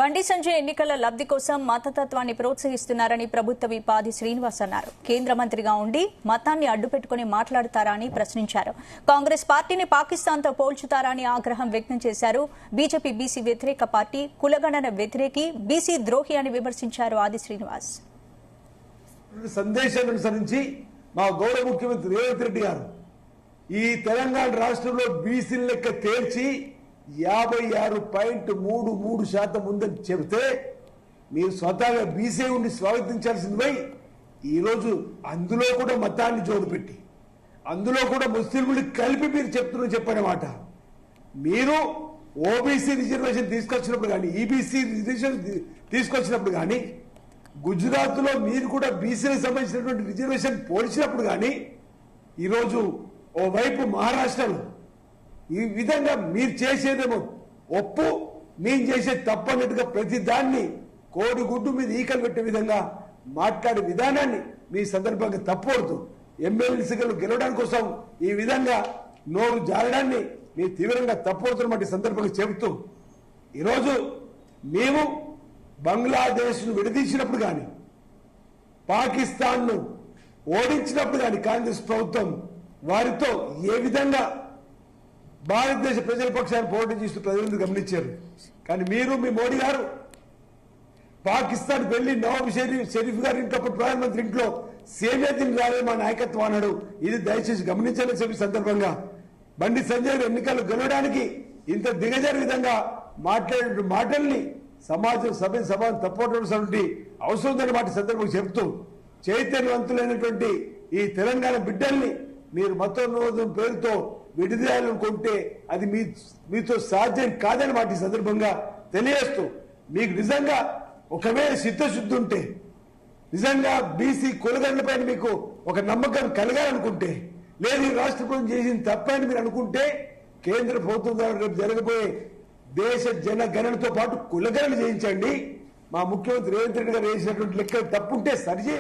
బండి సంజయ్ ఎన్నికల లబ్ధి కోసం మతతత్వాన్ని ప్రోత్సహిస్తున్నారని ప్రభుత్వ విప్ ఆది శ్రీనివాస్ అన్నారు. కేంద్ర మంత్రిగా ఉండి మతాన్ని అడ్డుపెట్టుకుని మాట్లాడతారా అని ప్రశ్నించారు. కాంగ్రెస్ పార్టీని పాకిస్తాన్తో పోల్చుతారా అని ఆగ్రహం వ్యక్తం చేశారు. బీజేపీ బీసీ వ్యతిరేక పార్టీ, కులగణన వ్యతిరేకి, బీసీ ద్రోహి అని విమర్శించారు ఆది శ్రీనివాస్. సందేశాన్ని అనుసరించి మా గౌరవ ముఖ్యమంత్రి రేవంత్ రెడ్డి గారు ఈ తెలంగాణ రాష్ట్రంలో బీసీల లెక్క తేల్చి 56.33% ఉందని చెబితే మీరు స్వతహాగా బీసీ ఉండి స్వాగతించాల్సిందిపై ఈరోజు అందులో కూడా మతాన్ని జోడుపెట్టి అందులో కూడా ముస్లింలకు కలిపి మీరు చెప్పనమాట. మీరు ఓబీసీ రిజర్వేషన్ తీసుకొచ్చినప్పుడు కానీ, ఈబీసీ రిజర్వేషన్ తీసుకొచ్చినప్పుడు కానీ, గుజరాత్ లో మీరు కూడా బీసీలకు సంబంధించినటువంటి రిజర్వేషన్ పోల్చినప్పుడు కానీ, ఈరోజు ఓవైపు మహారాష్ట్రలో ఈ విధంగా మీరు చేసేదేమో ఒప్పు, మేము చేసేది తప్పన్నట్టుగా ప్రతి దాన్ని కోడిగుడ్డు మీద ఈకలు పెట్టే విధంగా మాట్లాడే విధానాన్ని మీ సందర్భంగా తప్పకూడదు. ఎమ్మెల్సీలు గెలవడానికి కోసం ఈ విధంగా నోరు జారడాన్ని మీరు తీవ్రంగా తప్పవుతున్నమాట సందర్భంగా చెబుతూ, ఈరోజు మేము బంగ్లాదేశ్ను విడదీసినప్పుడు కానీ, పాకిస్తాన్ను ఓడించినప్పుడు కానీ కాంగ్రెస్ ప్రభుత్వం వారితో ఏ విధంగా భారతదేశ ప్రజల పక్షాన్ని పోటీ చేస్తూ ప్రజలందరూ గమనించారు. కానీ మీరు, మీ మోడీ గారు పాకిస్తాన్ వెళ్లి నవాబ్ షరీఫ్ గారి ఇంట్లో ప్రధానమంత్రి ఇంట్లో సేమియా తిని రాలే మా నాయకత్వం అన్నాడు. ఇది దయచేసి గమనించాలని చెప్పి సందర్భంగా బండి సంజయ్ ఎన్నికలు గెలవడానికి ఇంత దిగజారి విధంగా మాట్లాడే మాటల్ని సమాజం తప్పటువంటి అవసరం ఉందని మాట సందర్భంగా చెబుతూ, చైతన్యవంతులైనటువంటి ఈ తెలంగాణ బిడ్డల్ని మీరు మతోన్మాదం పేరుతో విడిదేయాలనుకుంటే అది మీతో సాధ్యం కాదని మాట సందర్భంగా తెలియజేస్తూ, మీకు నిజంగా ఒకవేళ చిత్తశుద్ధి ఉంటే, నిజంగా బీసీ కులగండ్ల పైన మీకు ఒక నమ్మకం కలగాలనుకుంటే, లేదు ఈ రాష్ట్ర ప్రభుత్వం చేసింది తప్పని మీరు అనుకుంటే, కేంద్ర ప్రభుత్వం ద్వారా రేపు జరగబోయే దేశ జనగణనతో పాటు కులగణన చేయించండి. మా ముఖ్యమంత్రి రేవంత్ రెడ్డి గారు వేసినటువంటి లెక్కలు తప్పుంటే సరిచేయండి.